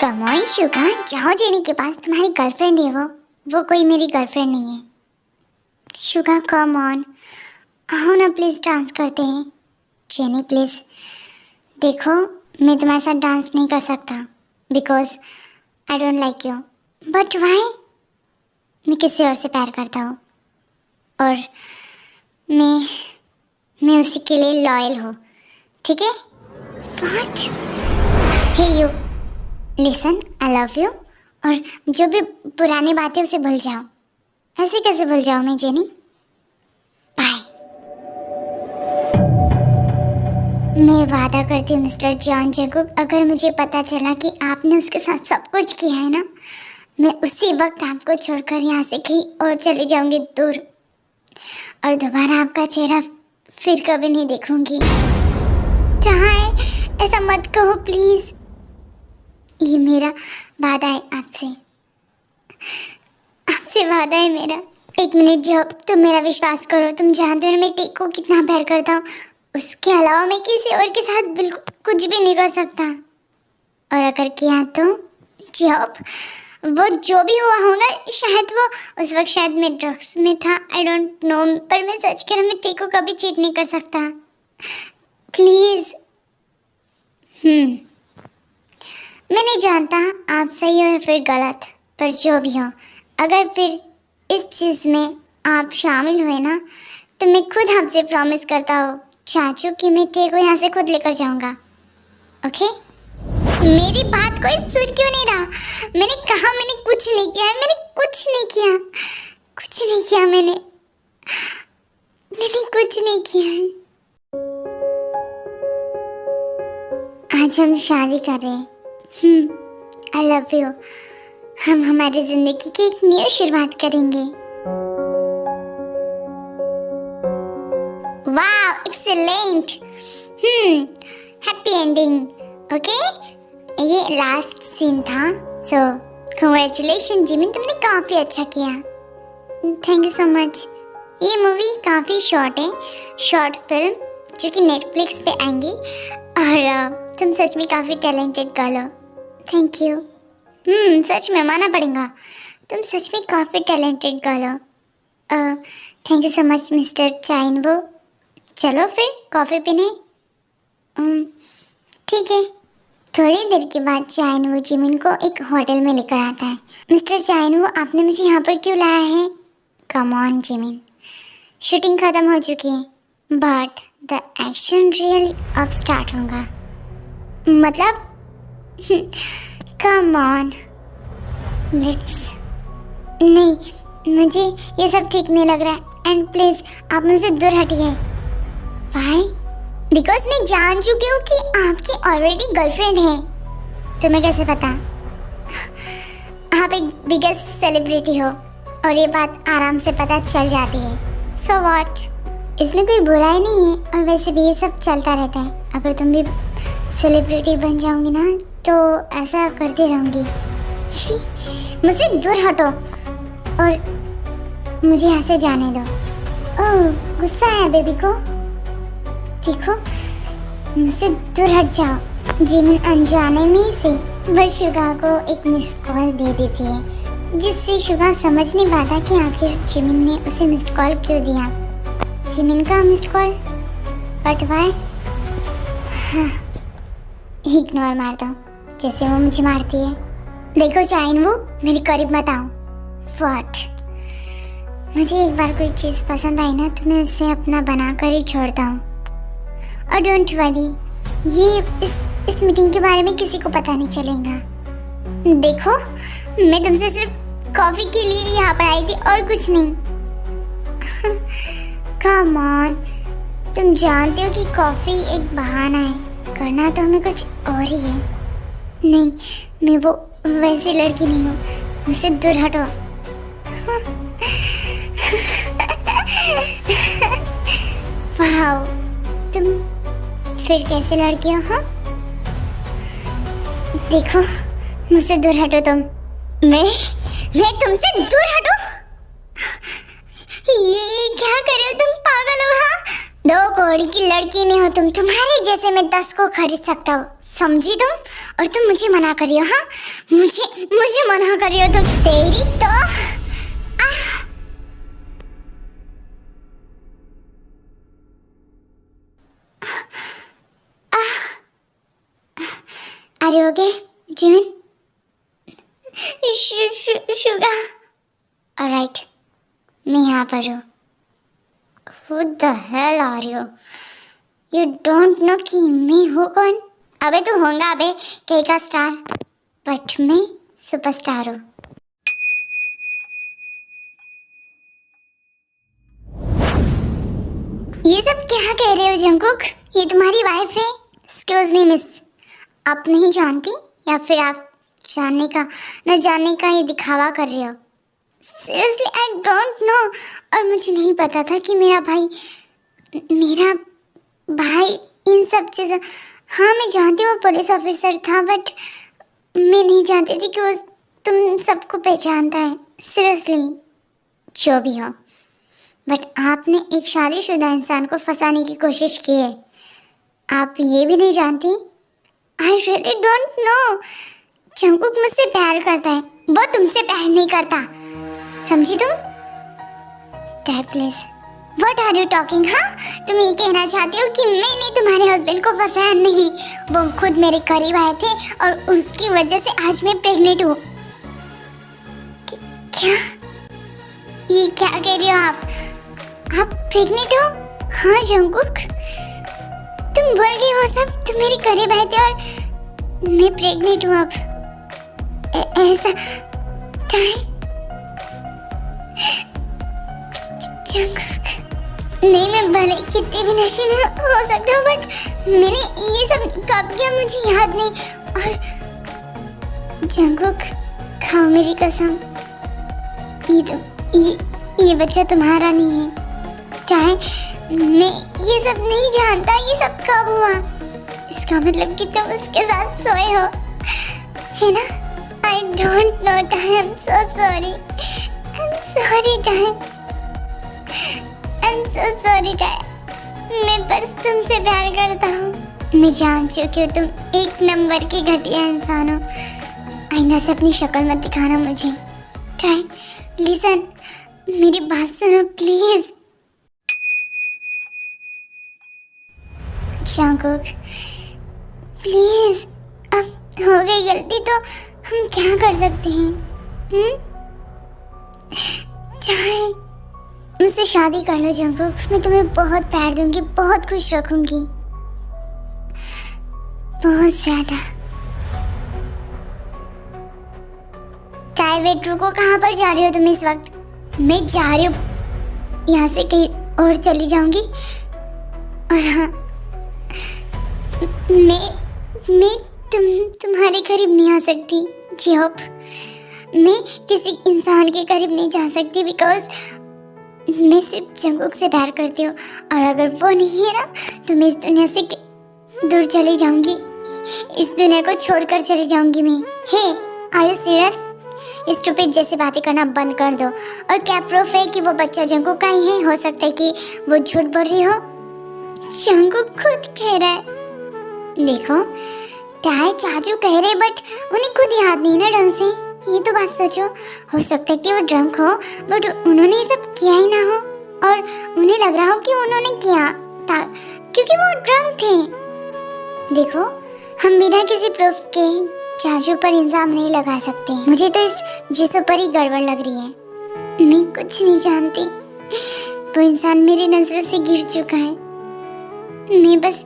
Come on Suga, जाओ jenny के पास, तुम्हारी गर्लफ्रेंड है वो कोई मेरी गर्लफ्रेंड नहीं है। शुगा कम ऑन, आओ ना प्लीज़, डांस करते हैं। जेनी प्लीज़, देखो मैं तुम्हारे साथ डांस नहीं कर सकता because I don't like you. But why? मैं किसी और से प्यार करता हूँ और मैं उसी के लिए लॉयल हूँ, ठीक है? What? Hey you, listen, I love you. और जो भी पुरानी बातें उसे भूल जाओ। ऐसे कैसे भूल जाओ मैं जेनी? बाय। मैं वादा करती हूँ मिस्टर जॉन जैकब, अगर मुझे पता चला कि आपने उसके साथ सब कुछ किया है ना, मैं उसी वक्त आपको छोड़कर यहाँ से कहीं और चली जाऊंगी दूर, और दोबारा आपका चेहरा फिर कभी नहीं देखूंगी। जहाँ है ऐसा मत कहो प्लीज। ये मेरा वादा है आपसे वादा है मेरा। एक मिनट जॉब, तुम मेरा विश्वास करो, तुम जानते हो ना मैं टेक को कितना प्यार करता हूँ। उसके अलावा मैं किसी और के साथ बिल्कुल कुछ भी नहीं कर सकता, और अगर किया तो जॉब, वो जो भी हुआ होगा, शायद वो उस वक्त शायद मैं ड्रग्स में था, आई डोंट नो, पर मैं सच कर मैं टेक को कभी चीट नहीं कर सकता। प्लीज। मैं नहीं जानता आप सही हो या फिर गलत, पर जो भी हो, अगर फिर इस चीज़ में आप शामिल हुए ना, तो मैं खुद आपसे प्रॉमिस करता हूँ चाचू कि मैं टे को यहाँ से खुद लेकर जाऊँगा। ओके? मेरी बात कोई सुन क्यों नहीं रहा? मैंने कहा मैंने कुछ नहीं किया है, मैंने कुछ नहीं किया, कुछ नहीं किया, मैंने कुछ नहीं किया है। आज हम शादी कर रहे हैं। आई लव यू। हम हमारी जिंदगी की एक नई शुरुआत करेंगे। वाह, एक्सीलेंट। Happy ending. ओके, ये लास्ट सीन था, सो कांग्रेचुलेशन जिमिन, तुमने काफ़ी अच्छा किया। Thank you so much. ये मूवी काफ़ी शॉर्ट है, शॉर्ट फिल्म जो कि नेटफ्लिक्स पे आएंगी, और तुम सच में काफ़ी टैलेंटेड गर्ल हो। Thank you. सच में माना पड़ेगा, तुम सच में काफ़ी टैलेंटेड गर्ल हो। Thank you so much mister चाइन। वो चलो फिर कॉफ़ी पीने। ठीक है। थोड़ी देर के बाद चाइन वो जिमिन को एक होटल में लेकर आता है। मिस्टर चाइन वो, आपने मुझे यहाँ पर क्यों लाया है? कम ऑन जिमिन, शूटिंग ख़त्म हो चुकी है, बट द एक्शन रियल अब स्टार्ट होगा। मतलब कम ऑन, लेट्स। नहीं, मुझे ये सब ठीक नहीं लग रहा है, एंड प्लीज आप मुझसे दूर हटिए। व्हाई? बिकॉज मैं जान चुकी हूँ कि आपकी ऑलरेडी गर्लफ्रेंड है। तुम्हें कैसे पता? आप एक बिगेस्ट सेलिब्रिटी हो और ये बात आराम से पता चल जाती है। So what? इसमें कोई बुराई नहीं है, और वैसे भी ये सब चलता रहता है। अगर तुम भी सेलिब्रिटी बन जाऊंगी ना, तो ऐसा करती रहूंगी। छी, मुझसे दूर हटो और मुझे यहाँ से जाने दो। ओह, गुस्सा है बेबी को? देखो, मुझसे दूर हट जाओ। जिमिन अनजाने में से शुगा को एक मिस कॉल दे देती है, जिससे शुगा समझ नहीं पाता कि आखिर जिमिन ने उसे मिस्ड कॉल क्यों दिया। जिमिन का missed call, but why? Ignore मार दो जैसे वो मुझे मारती है। देखो चाइन, वो मेरे करीब मत आओ। व्हाट? मुझे एक बार कोई चीज़ पसंद आई ना, तो मैं उसे अपना बनाकर ही छोड़ता हूँ। और डोंट वरी, ये इस मीटिंग के बारे में किसी को पता नहीं चलेगा। देखो, मैं तुमसे सिर्फ कॉफ़ी के लिए यहाँ पर आई थी और कुछ नहीं। कम ऑन, तुम जानते हो कि कॉफ़ी एक बहाना है, करना तो हमें कुछ और ही है। नहीं, मैं वो वैसी लड़की नहीं हूँ, मुझसे दूर हटो। वाह, तुम फिर कैसे लड़की हो? हाँ, देखो, मुझसे दूर हटो तुम। मैं तुमसे दूर हटो? ये क्या कर रहे हो तुम? पागल हो? हाँ, 2 कौड़ी की लड़की नहीं हो तुम, तुम्हारे जैसे मैं 10 को खरीद सकता हूँ। समझी तुम? और तुम मुझे मना कर रही हो? हाँ, मुझे मना कर रही हो तुम? तेरी तो अरे ओके जिमिन, शुगर। ऑलराइट, मैं यहाँ पर हूँ। Who the hell are you? You don't know कि मैं हूँ कौन? अबे तू होगा अबे के का स्टार, बट मैं सुपरस्टार हूँ। ये सब क्या कह रहे हो जंकुक? ये तुम्हारी वाइफ है? एक्सक्यूज मी मिस, आप नहीं जानती या फिर आप जानने का न जानने का ये दिखावा कर रहे हो? Seriously I don't no. और मुझे नहीं पता था कि मेरा भाई इन सब चीज़ों। हाँ मैं जानती हूँ वो पुलिस ऑफिसर था, बट मैं नहीं जानती थी कि वो तुम सबको पहचानता है। सीरियसली जो भी हो, बट आपने एक शादीशुदा इंसान को फंसाने की कोशिश की है। आप ये भी नहीं जानती? I really don't know. Jungkook मुझसे प्यार करता है, वो तुमसे प्यार नहीं करता, समझी तुम? Dad please, what are you talking? हाँ, तुम ये कहना चाहती हो कि मैंने तुम्हारे हस्बैंड को फंसाया? नहीं, वो खुद मेरे करीब आए थे और उसकी वजह से आज मैं प्रेग्नेंट हूँ। क्या ये क्या कह रही हो आप प्रेग्नेंट हो? हाँ जंकुक, तुम भूल गई वो सब? तुम मेरे करीब आए थे और मैं प्रेग्नेंट हूँ अब। ऐसा टाइम नहीं, मैं भले कितने भी नशे में हो सकता हूँ, बट मैंने ये सब कब किया मुझे याद नहीं। और जंकुक, खाओ मेरी कसम, ये बच्चा तुम्हारा नहीं है। चाहे मैं ये सब नहीं जानता ये सब कब हुआ, इसका मतलब कि तुम उसके साथ सोए हो, है ना? आई don't no time, I am so sorry, I am sorry time, I'm so sorry time. मैं बस तुमसे प्यार करता हूँ। मैं जान चुकी हूँ तुम एक नंबर की घटिया इंसान हो। आईना से अपनी शक्ल मत दिखाना मुझे। टाइम लिसन, मेरी बात सुनो प्लीज। जंकुक प्लीज, अब हो गई गलती तो हम क्या कर सकते हैं? चाहे मुझसे शादी कर लो जंकुक, मैं तुम्हें बहुत प्यार दूंगी, बहुत खुश रखूंगी, बहुत ज्यादा। चाय वेट, रुको, कहाँ पर जा रही हो तुम इस वक्त? मैं जा रही हूँ यहाँ से, कहीं और चली जाऊंगी। और हाँ, मैं तुम्हारे करीब नहीं आ सकती जी होप। मैं किसी इंसान के करीब नहीं जा सकती बिकॉज मैं सिर्फ जंकुक से प्यार करती हूँ, और अगर वो नहीं है ना तो मैं इस दुनिया से दूर चली जाऊंगी, इस दुनिया को छोड़कर चली जाऊंगी मैं। हे, आर यू सीरियस? स्टूपिड जैसी बातें करना बंद कर दो। और क्या प्रूफ है कि वो बच्चा जंकुक का ही है? हो सकता है कि वो झूठ बोल रही हो। जंकुक खुद कह रहा है। देखो टाई चाचू कह रहे, बट उन्हें खुद याद नहीं ना ढंग से। ये तो बात सोचो, हो सकता है कि वो ड्रंक हो, बट उन्होंने ये सब किया ही ना हो, और उन्हें लग रहा हो कि उन्होंने किया था क्योंकि वो ड्रंक थे। देखो, हम बिना किसी प्रूफ के चाचू पर इल्जाम नहीं लगा सकते। मुझे तो इस जिसम पर ही गड़बड़ लग रही है। मैं कुछ नहीं जानती, वो इंसान मेरी नजरों से गिर चुका है। मैं बस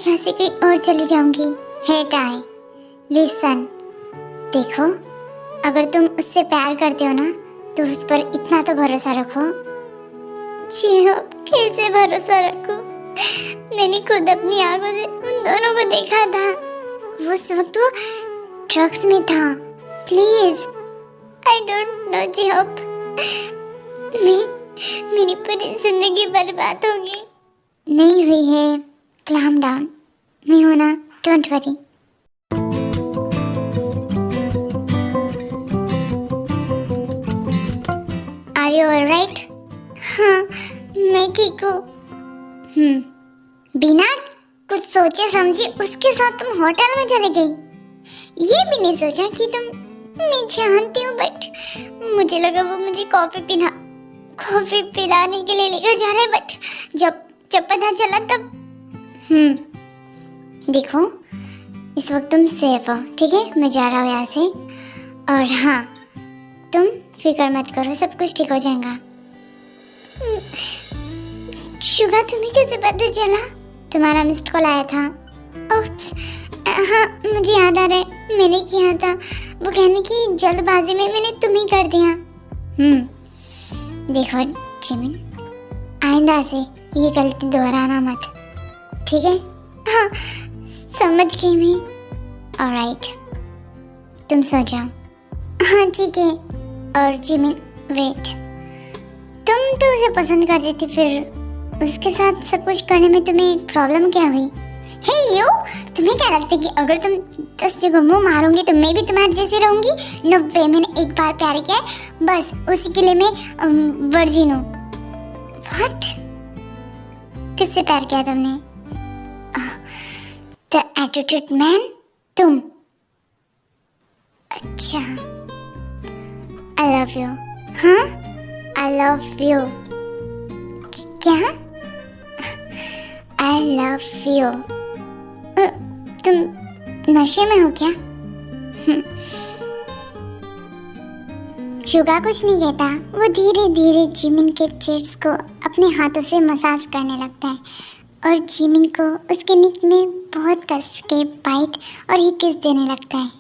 यहाँ से कहीं और चली जाऊंगी। हे टाई लिसन, देखो अगर तुम उससे प्यार करते हो ना तो उस पर इतना तो भरोसा रखो। जी हाँ, कैसे भरोसा रखो? मैंने खुद अपनी आंखों से उन दोनों को देखा था। वो उस वक्त वो ड्रग्स में था। प्लीज, आई डोंट नो जी होप, मेरी पूरी जिंदगी बर्बाद होगी। नहीं हुई है, क्लाम डाउन, मैं हूं ना, don't worry. Are you alright? हाँ मैं ठीक हूँ। बिना कुछ सोचे सोचे समझे उसके साथ तुम होटल में चले गई। ये भी नहीं सोचा कि मैं जानती हूँ, बट मुझे लगा वो मुझे कॉफी पिलाने के लिए लेकर जा रहे हैं, बट जब पता चला तब देखो इस वक्त तुम सेफ हो, ठीक है? मैं जा रहा हूँ यहाँ से। और हाँ, तुम फिक्र मत करो, सब कुछ ठीक हो जाएगा। शुगा, तुम्हें कैसे पता चला? तुम्हारा मिस्ड कॉल आया था। ओप्स, हाँ मुझे याद आ रहा है, मैंने किया था। वो कहने की जल्दबाजी में मैंने तुम्हें कर दिया। देखो जिमिन, आइंदा से ये गलती दोहराना मत, ठीक है? हाँ समझ गई मैं। ऑलराइट, तुम सो जाओ। हाँ ठीक है। और जिमिन वेट, तुम तो उसे पसंद करती थी, फिर उसके साथ सब कुछ करने में तुम्हें प्रॉब्लम क्या हुई? हे यो, तुम्हें क्या लगता है कि अगर तुम 10 जगह मुंह मारूंगी तो मैं भी तुम्हारे जैसी रहूंगी? नो वे, मैंने एक बार प्यार किया है, बस उसी के लिए मैं वर्जिन हूँ। व्हाट? किससे प्यार किया तुमने? द एटीट्यूड मैन, तुम? अच्छा, आई लव यू। हाँ, आई लव यू। क्या? I love you. तुम नशे में हो क्या? शुगा कुछ नहीं कहता। वो धीरे धीरे जिमिन के चेस्ट को अपने हाथों से मसाज करने लगता है और जिमिन को उसके निक में बहुत कस के बाइट और ही किस देने लगता है।